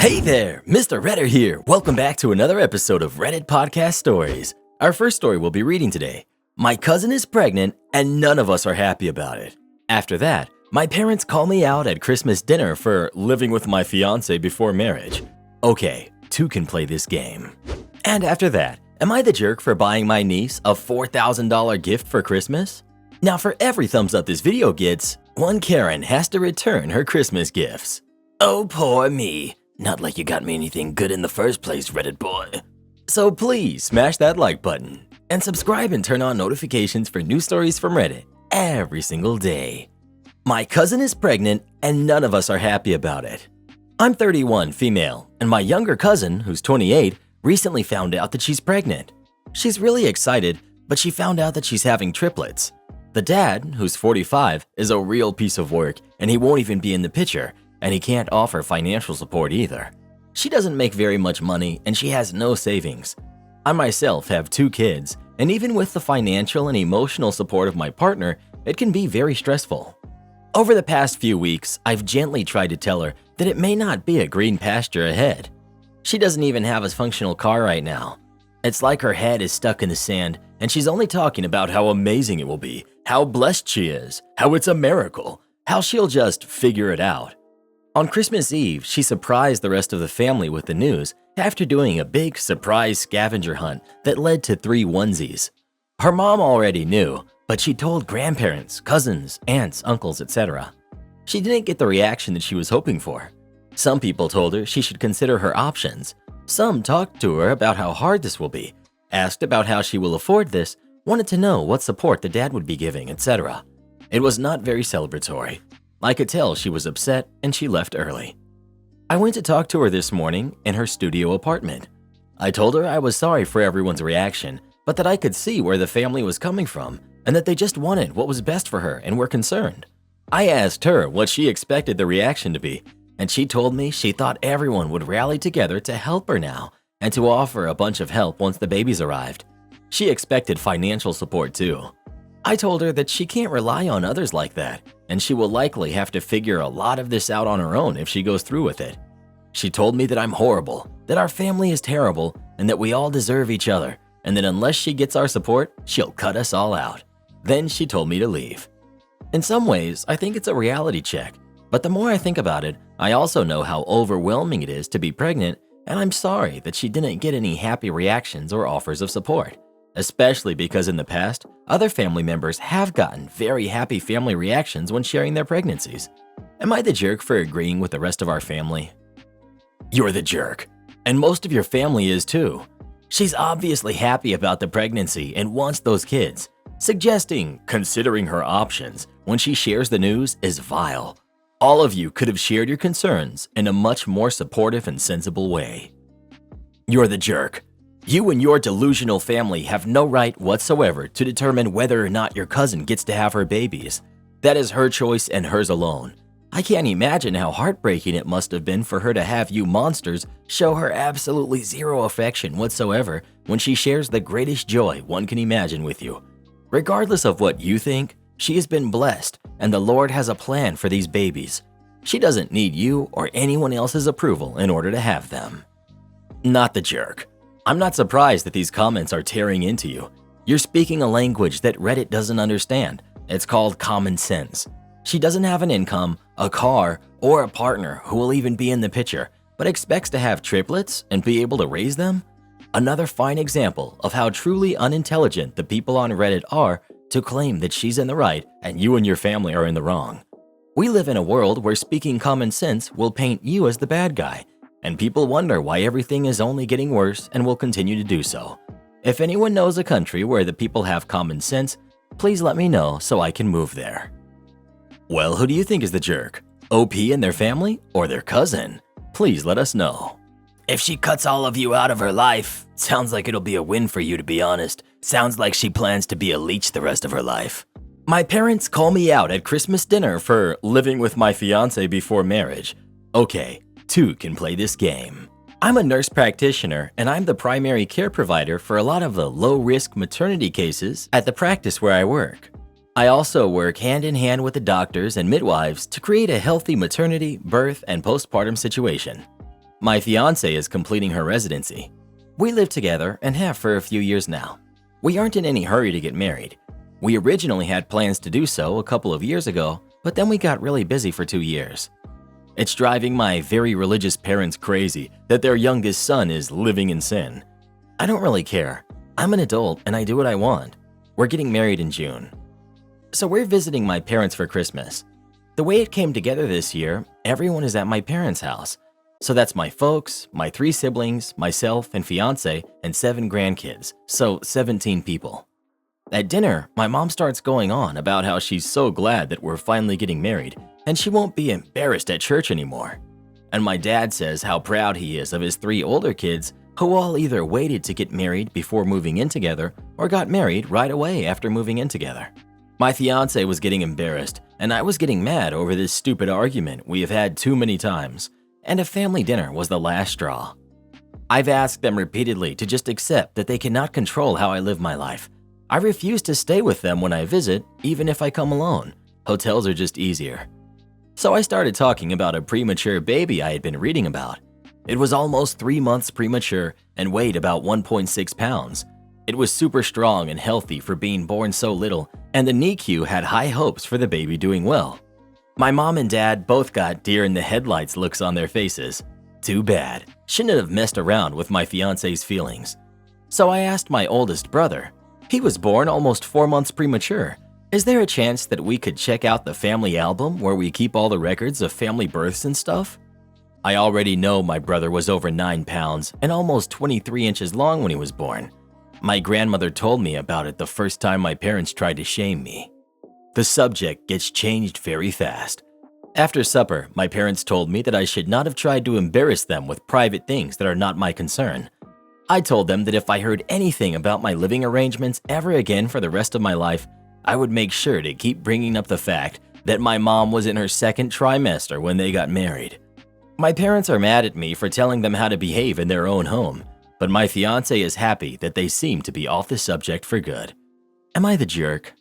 Hey there, Mr. Redder here. Welcome back to another episode of Reddit Podcast Stories. Our first story we'll be reading today. My cousin is pregnant and none of us are happy about it. After that, my parents call me out at Christmas dinner for living with my fiance before marriage. Okay, two can play this game. And after that, am I the jerk for buying my niece a $4,000 gift for Christmas? Now for every thumbs up this video gets, one Karen has to return her Christmas gifts. Oh, poor me. Not like you got me anything good in the first place, Reddit boy. So please smash that like button and subscribe and turn on notifications for new stories from Reddit every single day. My cousin is pregnant and none of us are happy about it. I'm 31, female, and my younger cousin, who's 28, recently found out that she's pregnant. She's really excited, but she found out that she's having triplets. The dad, who's 45, is a real piece of work and he won't even be in the picture, and he can't offer financial support either. She doesn't make very much money and she has no savings. I myself have 2 kids, and even with the financial and emotional support of my partner, it can be very stressful. Over the past few weeks, I've gently tried to tell her that it may not be a green pasture ahead. She doesn't even have a functional car right now. It's like her head is stuck in the sand and she's only talking about how amazing it will be, how blessed she is, how it's a miracle, how she'll just figure it out. On Christmas Eve, she surprised the rest of the family with the news after doing a big surprise scavenger hunt that led to 3 onesies. Her mom already knew, but she told grandparents, cousins, aunts, uncles, etc. She didn't get the reaction that she was hoping for. Some people told her she should consider her options. Some talked to her about how hard this will be, asked about how she will afford this, wanted to know what support the dad would be giving, etc. It was not very celebratory. I could tell she was upset and she left early. I went to talk to her this morning in her studio apartment. I told her I was sorry for everyone's reaction, but that I could see where the family was coming from and that they just wanted what was best for her and were concerned. I asked her what she expected the reaction to be, and she told me she thought everyone would rally together to help her now and to offer a bunch of help once the babies arrived. She expected financial support too. I told her that she can't rely on others like that, and she will likely have to figure a lot of this out on her own if she goes through with it. She told me that I'm horrible, that our family is terrible, and that we all deserve each other, and that unless she gets our support, she'll cut us all out. Then she told me to leave. In some ways, I think it's a reality check, but the more I think about it, I also know how overwhelming it is to be pregnant, and I'm sorry that she didn't get any happy reactions or offers of support. Especially because in the past, other family members have gotten very happy family reactions when sharing their pregnancies. Am I the jerk for agreeing with the rest of our family? You're the jerk, and most of your family is too. She's obviously happy about the pregnancy and wants those kids. Suggesting considering her options when she shares the news is vile. All of you could have shared your concerns in a much more supportive and sensible way. You're the jerk. You and your delusional family have no right whatsoever to determine whether or not your cousin gets to have her babies. That is her choice and hers alone. I can't imagine how heartbreaking it must have been for her to have you monsters show her absolutely zero affection whatsoever when she shares the greatest joy one can imagine with you. Regardless of what you think, she has been blessed and the Lord has a plan for these babies. She doesn't need you or anyone else's approval in order to have them. Not the jerk. I'm not surprised that these comments are tearing into you. You're speaking a language that Reddit doesn't understand. It's called common sense. She doesn't have an income, a car, or a partner who will even be in the picture, but expects to have triplets and be able to raise them? Another fine example of how truly unintelligent the people on Reddit are to claim that she's in the right and you and your family are in the wrong. We live in a world where speaking common sense will paint you as the bad guy, and people wonder why everything is only getting worse and will continue to do so. If anyone knows a country where the people have common sense, please let me know so I can move there. Well, who do you think is the jerk? OP and their family or their cousin? Please let us know. If she cuts all of you out of her life, sounds like it'll be a win for you, to be honest. Sounds like she plans to be a leech the rest of her life. My parents call me out at Christmas dinner for living with my fiance before marriage. Okay, two can play this game. I'm a nurse practitioner and I'm the primary care provider for a lot of the low-risk maternity cases at the practice where I work. I also work hand in hand with the doctors and midwives to create a healthy maternity, birth, and postpartum situation. My fiance is completing her residency. We live together and have for a few years now. We aren't in any hurry to get married. We originally had plans to do so a couple of years ago, but then we got really busy for 2 years. It's driving my very religious parents crazy that their youngest son is living in sin. I don't really care. I'm an adult and I do what I want. We're getting married in June. So we're visiting my parents for Christmas. The way it came together this year, everyone is at my parents' house. So that's my folks, my 3 siblings, myself and fiance, and 7 grandkids, so 17 people. At dinner, my mom starts going on about how she's so glad that we're finally getting married and she won't be embarrassed at church anymore. And my dad says how proud he is of his 3 older kids who all either waited to get married before moving in together or got married right away after moving in together. My fiance was getting embarrassed and I was getting mad over this stupid argument we have had too many times, and a family dinner was the last straw. I've asked them repeatedly to just accept that they cannot control how I live my life. I refuse to stay with them when I visit, even if I come alone. Hotels are just easier. So I started talking about a premature baby I had been reading about. It was almost 3 months premature and weighed about 1.6 pounds. It was super strong and healthy for being born so little, and the NICU had high hopes for the baby doing well. My mom and dad both got deer in the headlights looks on their faces. Too bad. Shouldn't have messed around with my fiance's feelings. So I asked my oldest brother. He was born almost 4 months premature. Is there a chance that we could check out the family album where we keep all the records of family births and stuff? I already know my brother was over 9 pounds and almost 23 inches long when he was born. My grandmother told me about it the first time my parents tried to shame me. The subject gets changed very fast. After supper, my parents told me that I should not have tried to embarrass them with private things that are not my concern. I told them that if I heard anything about my living arrangements ever again for the rest of my life, I would make sure to keep bringing up the fact that my mom was in her 2nd trimester when they got married. My parents are mad at me for telling them how to behave in their own home, but my fiance is happy that they seem to be off the subject for good. Am I the jerk?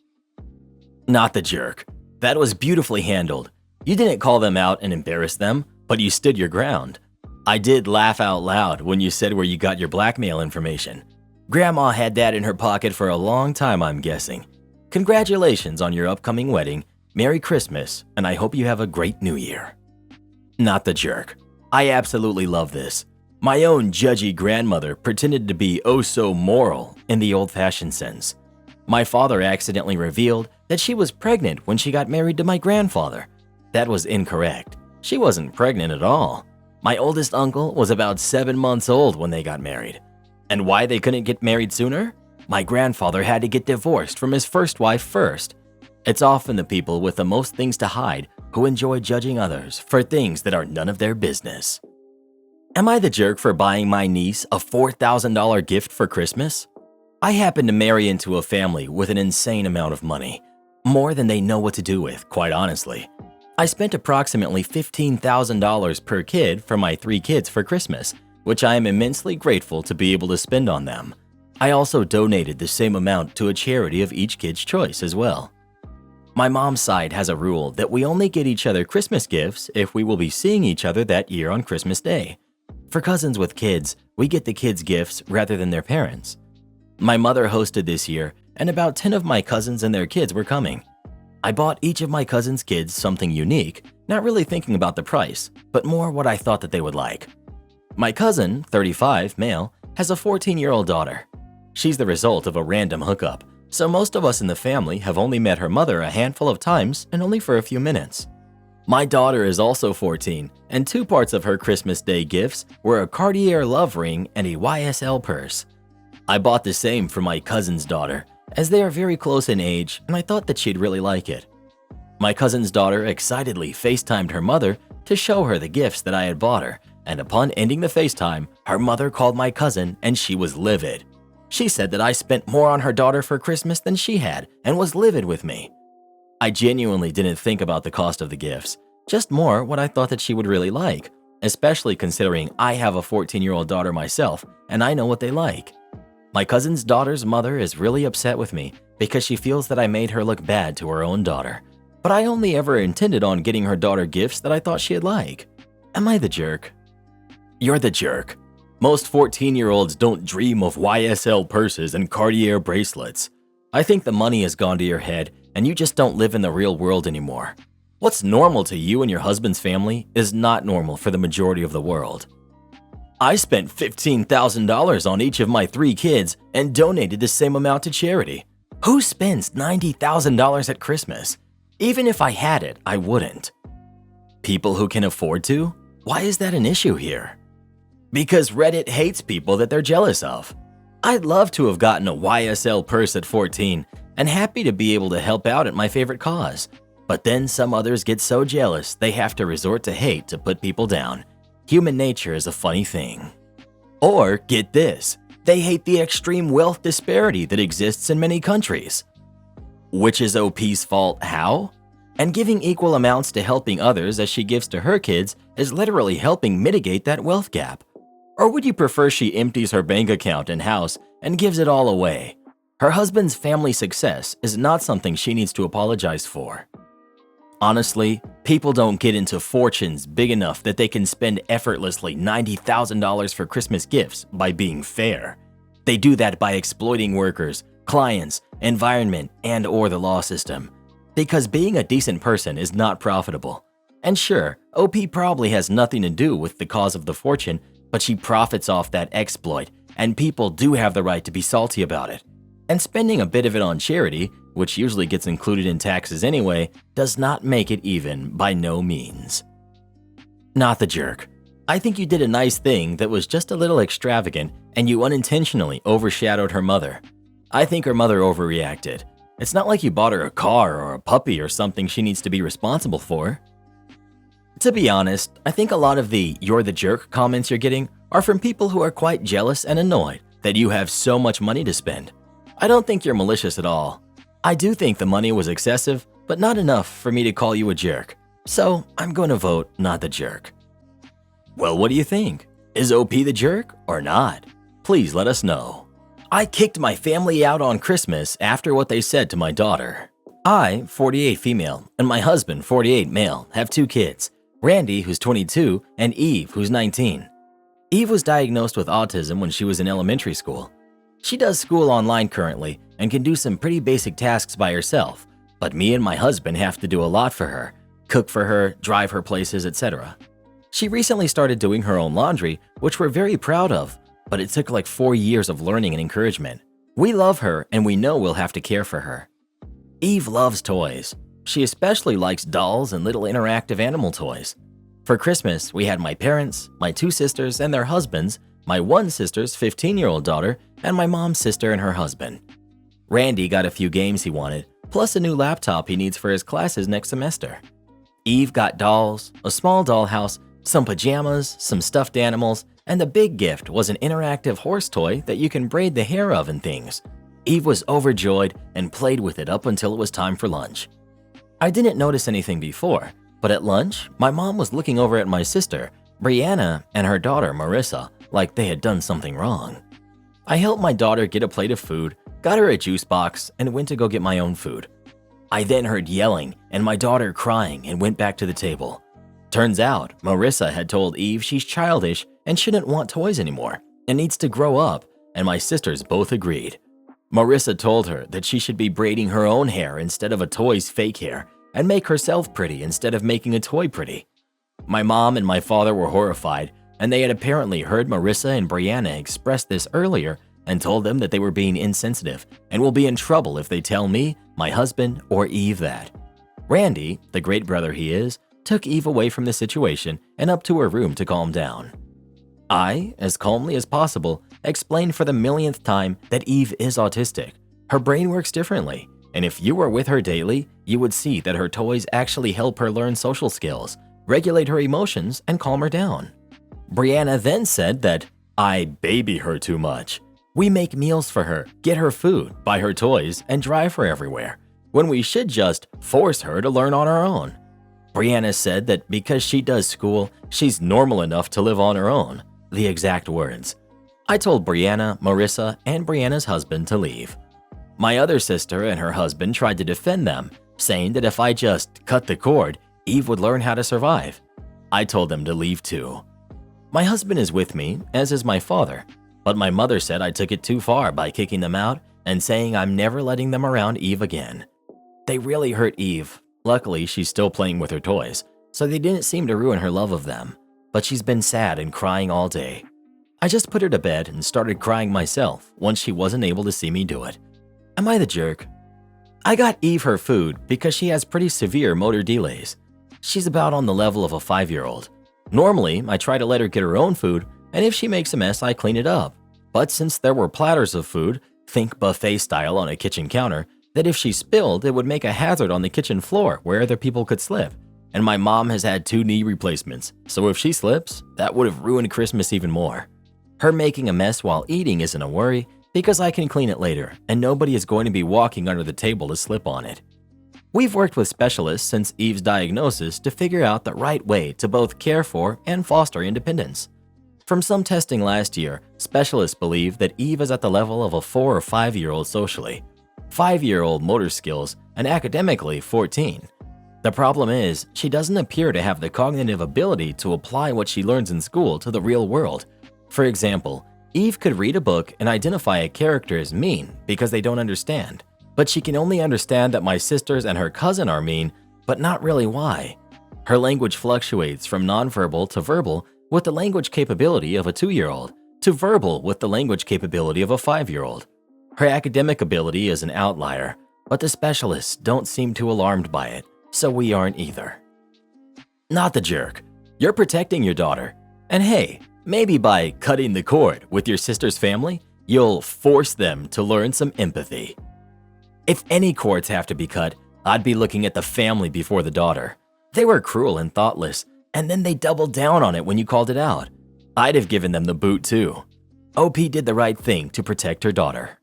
Not the jerk. That was beautifully handled. You didn't call them out and embarrass them, but you stood your ground. I did laugh out loud when you said where you got your blackmail information. Grandma had that in her pocket for a long time, I'm guessing. Congratulations on your upcoming wedding, Merry Christmas, and I hope you have a great New Year. Not the jerk. I absolutely love this. My own judgy grandmother pretended to be oh so moral in the old-fashioned sense. My father accidentally revealed that she was pregnant when she got married to my grandfather. That was incorrect. She wasn't pregnant at all. My oldest uncle was about 7 months old when they got married. And why they couldn't get married sooner? My grandfather had to get divorced from his first wife first. It's often the people with the most things to hide who enjoy judging others for things that are none of their business. Am I the jerk for buying my niece a $4,000 gift for Christmas? I happen to marry into a family with an insane amount of money. More than they know what to do with, quite honestly. I spent approximately $15,000 per kid for my 3 kids for Christmas, which I am immensely grateful to be able to spend on them. I also donated the same amount to a charity of each kid's choice as well. My mom's side has a rule that we only get each other Christmas gifts if we will be seeing each other that year on Christmas Day. For cousins with kids, we get the kids gifts rather than their parents. My mother hosted this year, and about 10 of my cousins and their kids were coming. I bought each of my cousins' kids something unique, not really thinking about the price, but more what I thought that they would like. My cousin, 35, male, has a 14-year-old daughter. She's the result of a random hookup, so most of us in the family have only met her mother a handful of times and only for a few minutes. My daughter is also 14, and 2 parts of her Christmas Day gifts were a Cartier love ring and a YSL purse. I bought the same for my cousin's daughter, as they are very close in age, and I thought that she'd really like it. My cousin's daughter excitedly FaceTimed her mother to show her the gifts that I had bought her, and upon ending the FaceTime, her mother called my cousin and she was livid. She said that I spent more on her daughter for Christmas than she had and was livid with me. I genuinely didn't think about the cost of the gifts, just more what I thought that she would really like, especially considering I have a 14-year-old daughter myself and I know what they like. My cousin's daughter's mother is really upset with me because she feels that I made her look bad to her own daughter, but I only ever intended on getting her daughter gifts that I thought she'd like. Am I the jerk? You're the jerk. Most 14-year-olds don't dream of YSL purses and Cartier bracelets. I think the money has gone to your head and you just don't live in the real world anymore. What's normal to you and your husband's family is not normal for the majority of the world. I spent $15,000 on each of my 3 kids and donated the same amount to charity. Who spends $90,000 at Christmas? Even if I had it, I wouldn't. People who can afford to? Why is that an issue here? Because Reddit hates people that they're jealous of. I'd love to have gotten a YSL purse at 14 and happy to be able to help out at my favorite cause. But then some others get so jealous they have to resort to hate to put people down. Human nature is a funny thing. Or, get this, they hate the extreme wealth disparity that exists in many countries. Which is OP's fault how? And giving equal amounts to helping others as she gives to her kids is literally helping mitigate that wealth gap. Or would you prefer she empties her bank account and house and gives it all away? Her husband's family success is not something she needs to apologize for. Honestly, people don't get into fortunes big enough that they can spend effortlessly $90,000 for Christmas gifts by being fair. They do that by exploiting workers, clients, environment, and/or the law system. Because being a decent person is not profitable. And sure, OP probably has nothing to do with the cause of the fortune, but she profits off that exploit, and people do have the right to be salty about it. And spending a bit of it on charity, which usually gets included in taxes anyway, does not make it even by no means. Not the jerk. I think you did a nice thing that was just a little extravagant and you unintentionally overshadowed her mother. I think her mother overreacted. It's not like you bought her a car or a puppy or something she needs to be responsible for. To be honest, I think a lot of the "you're the jerk" comments you're getting are from people who are quite jealous and annoyed that you have so much money to spend. I don't think you're malicious at all. I do think the money was excessive, but not enough for me to call you a jerk. So I'm going to vote not the jerk. Well, what do you think? Is OP the jerk or not? Please let us know. I kicked my family out on Christmas after what they said to my daughter. I, 48 female, and my husband, 48 male, have 2 kids, Randy, who's 22, and Eve, who's 19. Eve was diagnosed with autism when she was in elementary school. She does school online currently and can do some pretty basic tasks by herself, but me and my husband have to do a lot for her, cook for her, drive her places, etc. She recently started doing her own laundry, which we're very proud of, but it took like 4 years of learning and encouragement. We love her and we know we'll have to care for her. Eve loves toys. She especially likes dolls and little interactive animal toys. For Christmas, we had my parents, my 2 sisters and their husbands, my one sister's 15-year-old daughter, and my mom's sister and her husband. Randy got a few games he wanted, plus a new laptop he needs for his classes next semester. Eve got dolls, a small dollhouse, some pajamas, some stuffed animals, and the big gift was an interactive horse toy that you can braid the hair of and things. Eve was overjoyed and played with it up until it was time for lunch. I didn't notice anything before, but at lunch, my mom was looking over at my sister, Brianna, and her daughter, Marissa, like they had done something wrong. I helped my daughter get a plate of food, got her a juice box, and went to go get my own food. I then heard yelling and my daughter crying and went back to the table. Turns out, Marissa had told Eve she's childish and shouldn't want toys anymore and needs to grow up, and my sisters both agreed. Marissa told her that she should be braiding her own hair instead of a toy's fake hair and make herself pretty instead of making a toy pretty. My mom and my father were horrified, and they had apparently heard Marissa and Brianna express this earlier and told them that they were being insensitive and will be in trouble if they tell me, my husband, or Eve that. Randy, the great brother he is, took Eve away from the situation and up to her room to calm down. I, as calmly as possible, explained for the millionth time that Eve is autistic. Her brain works differently, and if you were with her daily, you would see that her toys actually help her learn social skills, regulate her emotions, and calm her down. Brianna then said that I baby her too much. We make meals for her, get her food, buy her toys, and drive her everywhere, when we should just force her to learn on her own. Brianna said that because she does school, she's normal enough to live on her own, the exact words. I told Brianna, Marissa, and Brianna's husband to leave. My other sister and her husband tried to defend them, saying that if I just cut the cord, Eve would learn how to survive. I told them to leave too. My husband is with me, as is my father, but my mother said I took it too far by kicking them out and saying I'm never letting them around Eve again. They really hurt Eve. Luckily, she's still playing with her toys, so they didn't seem to ruin her love of them, but she's been sad and crying all day. I just put her to bed and started crying myself once she wasn't able to see me do it. Am I the jerk? I got Eve her food because she has pretty severe motor delays. She's about on the level of a 5-year-old. Normally, I try to let her get her own food, and if she makes a mess, I clean it up. But since there were platters of food, think buffet style on a kitchen counter, that if she spilled, it would make a hazard on the kitchen floor where other people could slip. And my mom has had 2 knee replacements, so if she slips, that would have ruined Christmas even more. Her making a mess while eating isn't a worry because I can clean it later and nobody is going to be walking under the table to slip on it. We've worked with specialists since Eve's diagnosis to figure out the right way to both care for and foster independence. From some testing last year, specialists believe that Eve is at the level of a 4 or 5-year-old socially, 5-year-old motor skills, and academically 14. The problem is, she doesn't appear to have the cognitive ability to apply what she learns in school to the real world. For example, Eve could read a book and identify a character as mean because they don't understand, but she can only understand that my sisters and her cousin are mean, but not really why. Her language fluctuates from nonverbal to verbal with the language capability of a 2-year-old to verbal with the language capability of a 5-year-old. Her academic ability is an outlier, but the specialists don't seem too alarmed by it, so we aren't either. Not the jerk. You're protecting your daughter. And hey, maybe by cutting the cord with your sister's family, you'll force them to learn some empathy. If any cords have to be cut, I'd be looking at the family before the daughter. They were cruel and thoughtless, and then they doubled down on it when you called it out. I'd have given them the boot too. OP did the right thing to protect her daughter.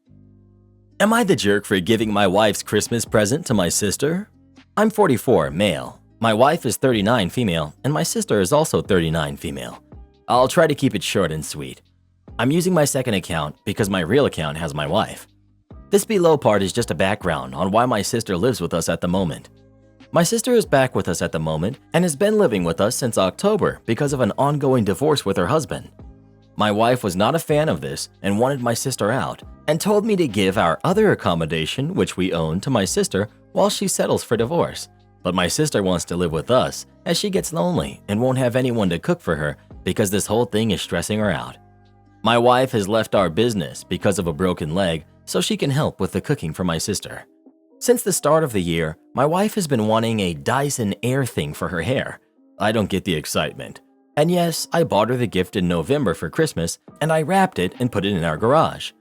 Am I the jerk for giving my wife's Christmas present to my sister? I'm 44, male. My wife is 39, female, and my sister is also 39, female. I'll try to keep it short and sweet. I'm using my second account because my real account has my wife. This below part is just a background on why my sister lives with us at the moment. My sister is back with us at the moment and has been living with us since October because of an ongoing divorce with her husband. My wife was not a fan of this and wanted my sister out and told me to give our other accommodation, which we own, to my sister while she settles for divorce. But my sister wants to live with us as she gets lonely and won't have anyone to cook for her because this whole thing is stressing her out. My wife has left our business because of a broken leg so she can help with the cooking for my sister. Since the start of the year, my wife has been wanting a Dyson Air thing for her hair. I don't get the excitement. And yes, I bought her the gift in November for Christmas and I wrapped it and put it in our garage.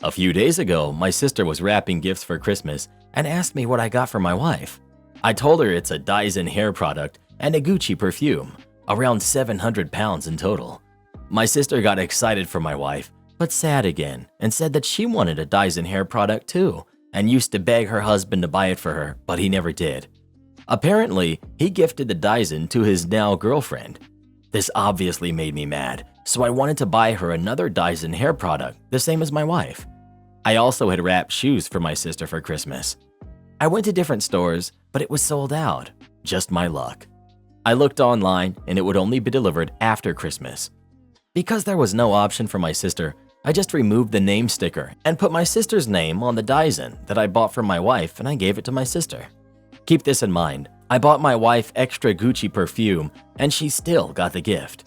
A few days ago, my sister was wrapping gifts for Christmas and asked me what I got for my wife. I told her it's a Dyson hair product and a Gucci perfume, around 700 pounds in total. My sister got excited for my wife, but sad again and said that she wanted a Dyson hair product too and used to beg her husband to buy it for her, but he never did. Apparently, he gifted the Dyson to his now girlfriend. This obviously made me mad, so I wanted to buy her another Dyson hair product, the same as my wife. I also had wrapped shoes for my sister for Christmas. I went to different stores, but it was sold out. Just my luck. I looked online and it would only be delivered after Christmas. Because there was no option for my sister, I just removed the name sticker and put my sister's name on the Dyson that I bought for my wife and I gave it to my sister. Keep this in mind, I bought my wife extra Gucci perfume and she still got the gift.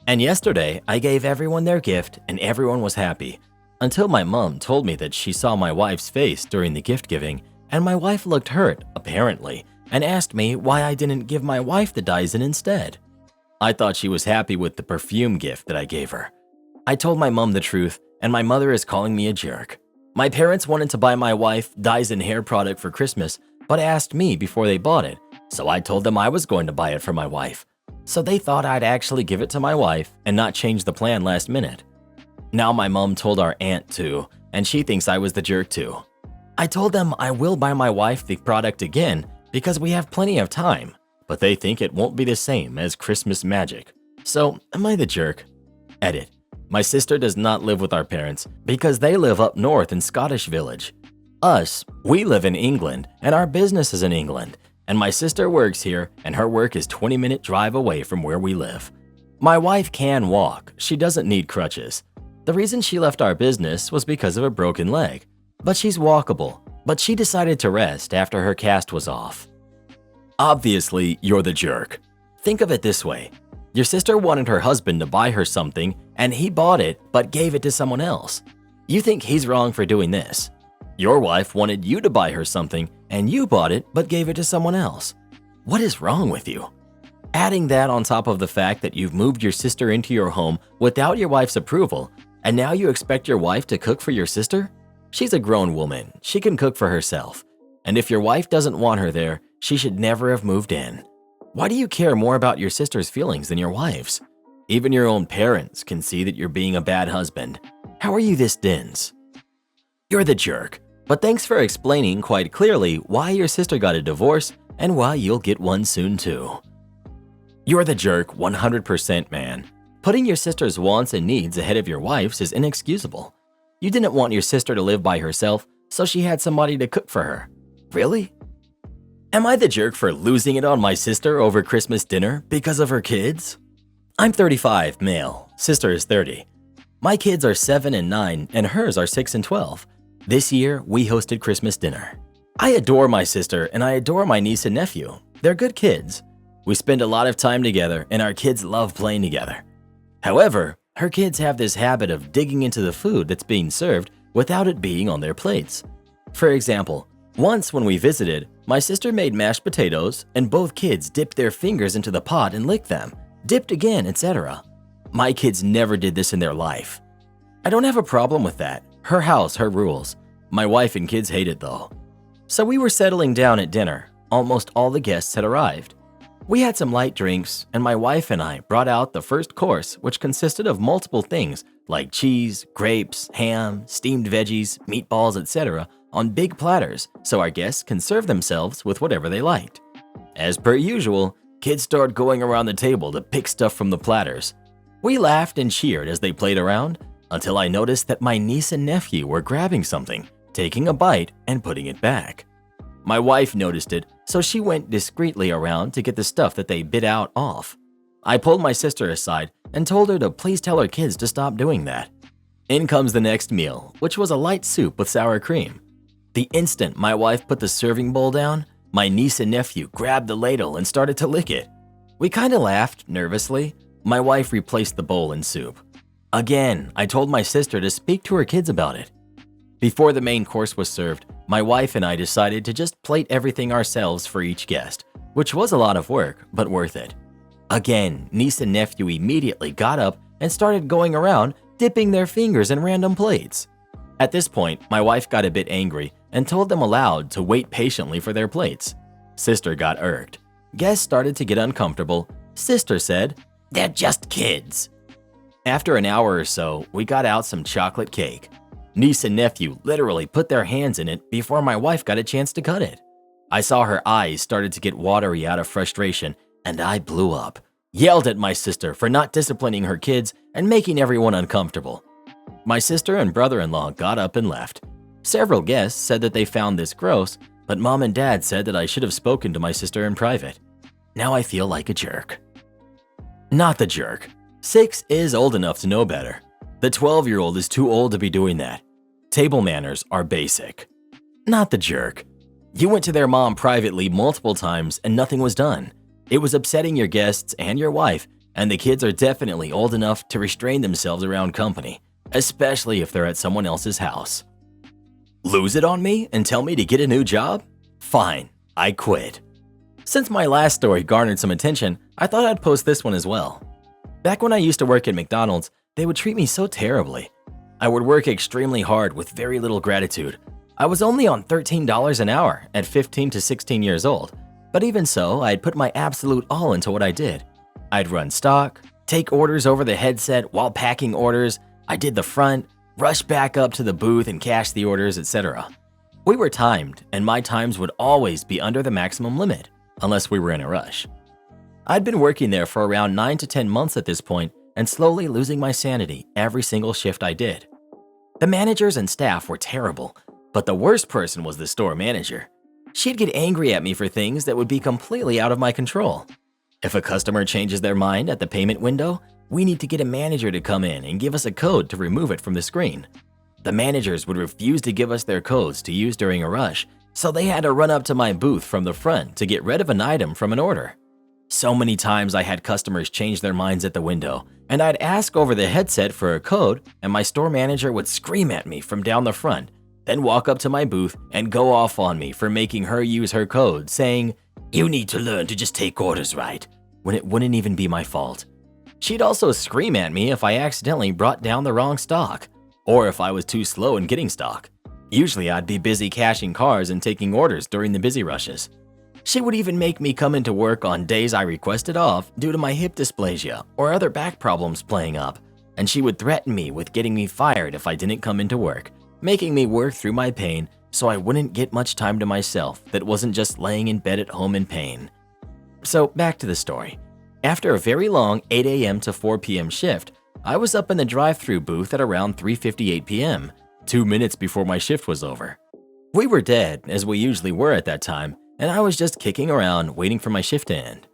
And yesterday, I gave everyone their gift and everyone was happy, until my mom told me that she saw my wife's face during the gift giving and my wife looked hurt, apparently, and asked me why I didn't give my wife the Dyson instead. I thought she was happy with the perfume gift that I gave her. I told my mom the truth, and my mother is calling me a jerk. My parents wanted to buy my wife Dyson hair product for Christmas, but asked me before they bought it, so I told them I was going to buy it for my wife. So they thought I'd actually give it to my wife and not change the plan last minute. Now my mom told our aunt too, and she thinks I was the jerk too. I told them I will buy my wife the product again because we have plenty of time, but they think it won't be the same as Christmas magic. So, am I the jerk? Edit. My sister does not live with our parents because they live up north in Scottish Village. Us, we live in England and our business is in England, and my sister works here and her work is 20-minute drive away from where we live. My wife can walk, she doesn't need crutches. The reason she left our business was because of a broken leg, but she's walkable, but she decided to rest after her cast was off. Obviously, you're the jerk. Think of it this way. Your sister wanted her husband to buy her something and he bought it but gave it to someone else. You think he's wrong for doing this. Your wife wanted you to buy her something and you bought it but gave it to someone else. What is wrong with you? Adding that on top of the fact that you've moved your sister into your home without your wife's approval, and now you expect your wife to cook for your sister? She's a grown woman, she can cook for herself. And if your wife doesn't want her there, she should never have moved in. Why do you care more about your sister's feelings than your wife's? Even your own parents can see that you're being a bad husband. How are you this dense? You're the jerk, but thanks for explaining quite clearly why your sister got a divorce and why you'll get one soon too. You're the jerk 100%, man. Putting your sister's wants and needs ahead of your wife's is inexcusable. You didn't want your sister to live by herself, so she had somebody to cook for her. Really? Am I the jerk for losing it on my sister over Christmas dinner because of her kids? I'm 35, male. Sister is 30. My kids are 7 and 9, and hers are 6 and 12. This year, we hosted Christmas dinner. I adore my sister, and I adore my niece and nephew. They're good kids. We spend a lot of time together, and our kids love playing together. However, her kids have this habit of digging into the food that's being served without it being on their plates. For example, once when we visited, my sister made mashed potatoes and both kids dipped their fingers into the pot and licked them, dipped again, etc. My kids never did this in their life. I don't have a problem with that. Her house, her rules. My wife and kids hate it though. So we were settling down at dinner. Almost all the guests had arrived. We had some light drinks, and my wife and I brought out the first course, which consisted of multiple things like cheese, grapes, ham, steamed veggies, meatballs, etc. on big platters so our guests can serve themselves with whatever they liked. As per usual, kids started going around the table to pick stuff from the platters. We laughed and cheered as they played around until I noticed that my niece and nephew were grabbing something, taking a bite, and putting it back. My wife noticed it, so she went discreetly around to get the stuff that they bit out off. I pulled my sister aside and told her to please tell her kids to stop doing that. In comes the next meal, which was a light soup with sour cream. The instant my wife put the serving bowl down, my niece and nephew grabbed the ladle and started to lick it. We kinda laughed nervously. My wife replaced the bowl in soup. Again, I told my sister to speak to her kids about it. Before the main course was served, my wife and I decided to just plate everything ourselves for each guest, which was a lot of work, but worth it. Again, niece and nephew immediately got up and started going around, dipping their fingers in random plates. At this point, my wife got a bit angry and told them aloud to wait patiently for their plates. Sister got irked. Guests started to get uncomfortable. Sister said, "They're just kids." After an hour or so, we got out some chocolate cake. Niece and nephew literally put their hands in it before my wife got a chance to cut it. I saw her eyes started to get watery out of frustration, and I blew up. Yelled at my sister for not disciplining her kids and making everyone uncomfortable. My sister and brother-in-law got up and left. Several guests said that they found this gross, but mom and dad said that I should have spoken to my sister in private. Now I feel like a jerk. Not the jerk. 6 is old enough to know better. The 12-year-old is too old to be doing that. Table manners are basic. Not the jerk. You went to their mom privately multiple times and nothing was done. It was upsetting your guests and your wife, and the kids are definitely old enough to restrain themselves around company, especially if they're at someone else's house. Lose it on me and tell me to get a new job? Fine, I quit. Since my last story garnered some attention, I thought I'd post this one as well. Back when I used to work at McDonald's, they would treat me so terribly. I would work extremely hard with very little gratitude. I was only on $13 an hour at 15 to 16 years old, but even so, I'd put my absolute all into what I did. I'd run stock, take orders over the headset while packing orders, I did the front, rush back up to the booth and cash the orders, etc. We were timed, and my times would always be under the maximum limit, unless we were in a rush. I'd been working there for around 9 to 10 months at this point and slowly losing my sanity every single shift I did. The managers and staff were terrible, but the worst person was the store manager. She'd get angry at me for things that would be completely out of my control. If a customer changes their mind at the payment window, we need to get a manager to come in and give us a code to remove it from the screen. The managers would refuse to give us their codes to use during a rush, so they had to run up to my booth from the front to get rid of an item from an order. So many times I had customers change their minds at the window, and I'd ask over the headset for a code, and my store manager would scream at me from down the front, then walk up to my booth and go off on me for making her use her code, saying, "You need to learn to just take orders right," when it wouldn't even be my fault. She'd also scream at me if I accidentally brought down the wrong stock, or if I was too slow in getting stock. Usually I'd be busy cashing cars and taking orders during the busy rushes. She would even make me come into work on days I requested off due to my hip dysplasia or other back problems playing up, and she would threaten me with getting me fired if I didn't come into work, making me work through my pain so I wouldn't get much time to myself that wasn't just laying in bed at home in pain. So back to the story. After a very long 8 a.m. to 4 p.m. shift, I was up in the drive-thru booth at around 3:58 p.m., 2 minutes before my shift was over. We were dead, as we usually were at that time, and I was just kicking around waiting for my shift to end.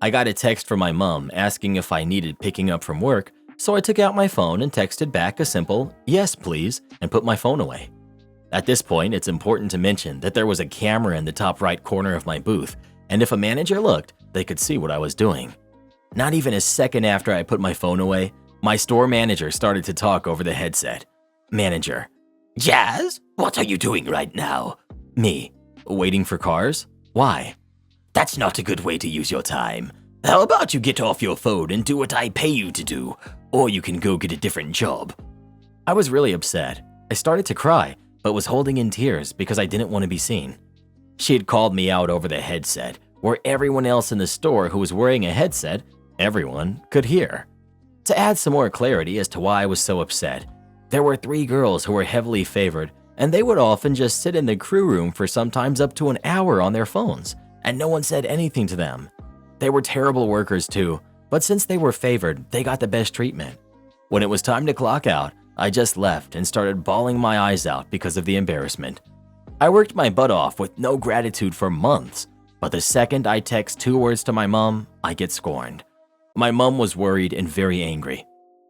I got a text from my mom asking if I needed picking up from work, so I took out my phone and texted back a simple, "Yes, please," and put my phone away. At this point, it's important to mention that there was a camera in the top right corner of my booth, and if a manager looked, they could see what I was doing. Not even a second after I put my phone away, my store manager started to talk over the headset. Manager: "Jazz, what are you doing right now?" Me: "Waiting for cars? Why?" "That's not a good way to use your time. How about you get off your phone and do what I pay you to do, or you can go get a different job." I was really upset. I started to cry, but was holding in tears because I didn't want to be seen. She had called me out over the headset, where everyone else in the store who was wearing a headset, everyone, could hear. To add some more clarity as to why I was so upset, there were 3 girls who were heavily favored, and they would often just sit in the crew room for sometimes up to an hour on their phones, and no one said anything to them. They were terrible workers too, but since they were favored, they got the best treatment. When it was time to clock out, I just left and started bawling my eyes out because of the embarrassment. I worked my butt off with no gratitude for months, but the second I text 2 words to my mom, I get scorned. My mom was worried and very angry.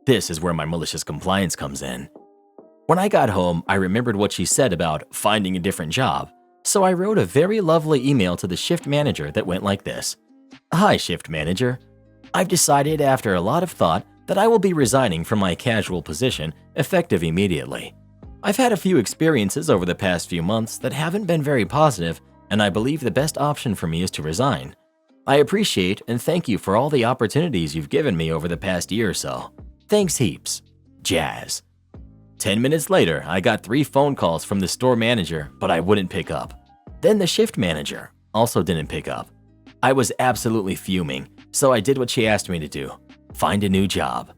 This is where my malicious compliance comes in. When I got home, I remembered what she said about finding a different job, so I wrote a very lovely email to the shift manager that went like this: "Hi, shift manager. I've decided after a lot of thought that I will be resigning from my casual position effective immediately. I've had a few experiences over the past few months that haven't been very positive, and I believe the best option for me is to resign. I appreciate and thank you for all the opportunities you've given me over the past year or so. Thanks heaps. Jazz." 10 minutes later, I got 3 phone calls from the store manager, but I wouldn't pick up. Then the shift manager also didn't pick up. I was absolutely fuming, so I did what she asked me to do: find a new job.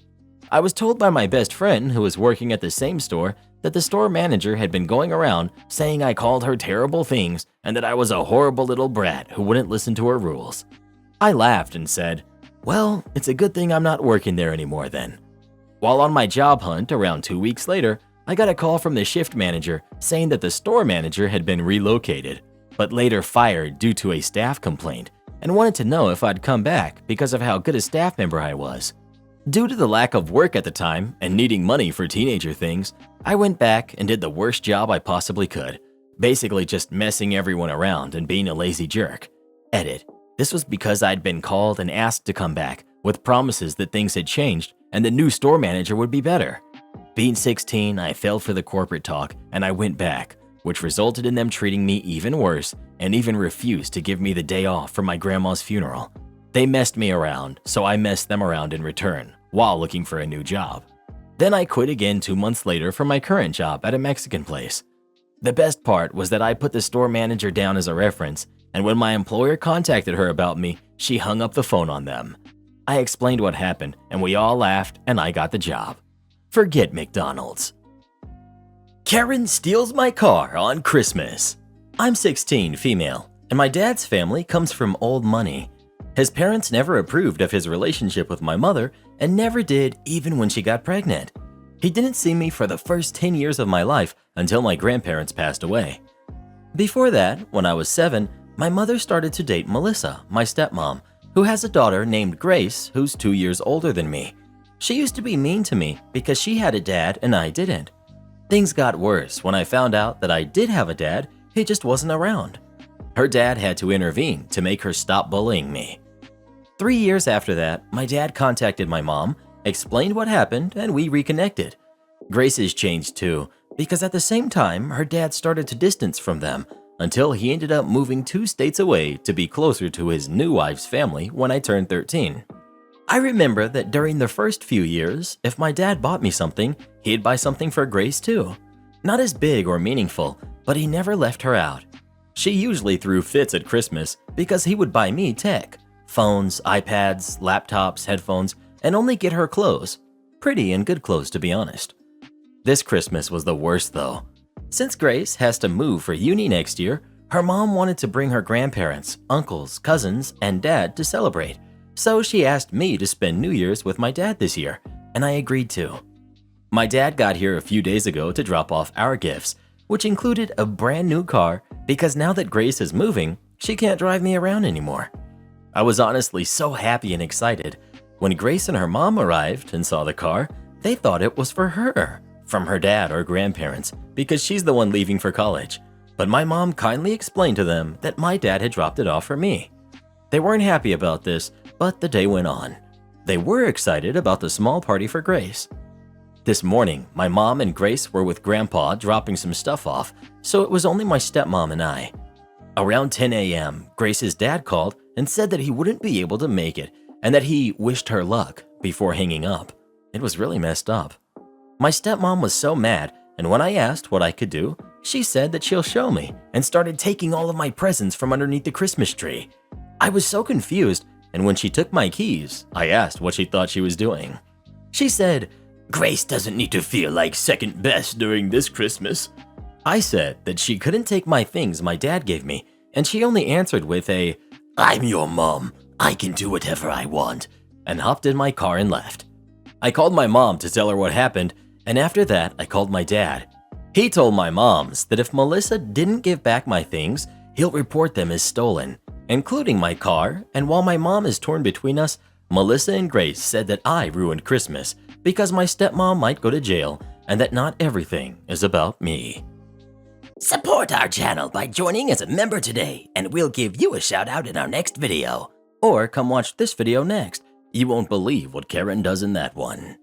I was told by my best friend who was working at the same store that the store manager had been going around saying I called her terrible things and that I was a horrible little brat who wouldn't listen to her rules. I laughed and said, "Well, it's a good thing I'm not working there anymore then." While on my job hunt around 2 weeks later, I got a call from the shift manager saying that the store manager had been relocated, but later fired due to a staff complaint, and wanted to know if I'd come back because of how good a staff member I was. Due to the lack of work at the time and needing money for teenager things, I went back and did the worst job I possibly could, basically just messing everyone around and being a lazy jerk. Edit. This was because I'd been called and asked to come back with promises that things had changed and the new store manager would be better. Being 16, I fell for the corporate talk and I went back, which resulted in them treating me even worse and even refused to give me the day off for my grandma's funeral. They messed me around, so I messed them around in return while looking for a new job. Then I quit again 2 months later for my current job at a Mexican place. The best part was that I put the store manager down as a reference, and when my employer contacted her about me, she hung up the phone on them. I explained what happened, and we all laughed, and I got the job. Forget McDonald's. Karen steals my car on Christmas. I'm 16, female, and my dad's family comes from old money. His parents never approved of his relationship with my mother and never did even when she got pregnant. He didn't see me for the first 10 years of my life until my grandparents passed away. Before that, when I was 7, my mother started to date Melissa, my stepmom, who has a daughter named Grace who's 2 years older than me. She used to be mean to me because she had a dad and I didn't. Things got worse when I found out that I did have a dad, he just wasn't around. Her dad had to intervene to make her stop bullying me. 3 years after that, my dad contacted my mom, explained what happened, and we reconnected. Grace's changed too, because at the same time, her dad started to distance from them until he ended up moving 2 states away to be closer to his new wife's family when I turned 13. I remember that during the first few years, if my dad bought me something, he'd buy something for Grace too. Not as big or meaningful, but he never left her out. She usually threw fits at Christmas because he would buy me tech, phones, iPads, laptops, headphones, and only get her clothes. Pretty and good clothes, to be honest. This Christmas was the worst though. Since Grace has to move for uni next year, her mom wanted to bring her grandparents, uncles, cousins, and dad to celebrate. So she asked me to spend New Year's with my dad this year, and I agreed to. My dad got here a few days ago to drop off our gifts, which included a brand new car because now that Grace is moving, she can't drive me around anymore. I was honestly so happy and excited. When Grace and her mom arrived and saw the car, they thought it was for her, from her dad or grandparents, because she's the one leaving for college. But my mom kindly explained to them that my dad had dropped it off for me. They weren't happy about this, but the day went on. They were excited about the small party for Grace. This morning, my mom and Grace were with Grandpa dropping some stuff off, so it was only my stepmom and I. Around 10 a.m., Grace's dad called and said that he wouldn't be able to make it and that he wished her luck before hanging up. It was really messed up. My stepmom was so mad, and when I asked what I could do, she said that she'll show me and started taking all of my presents from underneath the Christmas tree. I was so confused, and when she took my keys, I asked what she thought she was doing. She said, "Grace doesn't need to feel like second best during this Christmas." I said that she couldn't take my things my dad gave me, and she only answered with a, "I'm your mom, I can do whatever I want," and hopped in my car and left. I called my mom to tell her what happened, and after that, I called my dad. He told my moms that if Melissa didn't give back my things, he'll report them as stolen, including my car, and while my mom is torn between us, Melissa and Grace said that I ruined Christmas because my stepmom might go to jail and that not everything is about me. Support our channel by joining as a member today, and we'll give you a shout out in our next video. Or come watch this video next. You won't believe what Karen does in that one.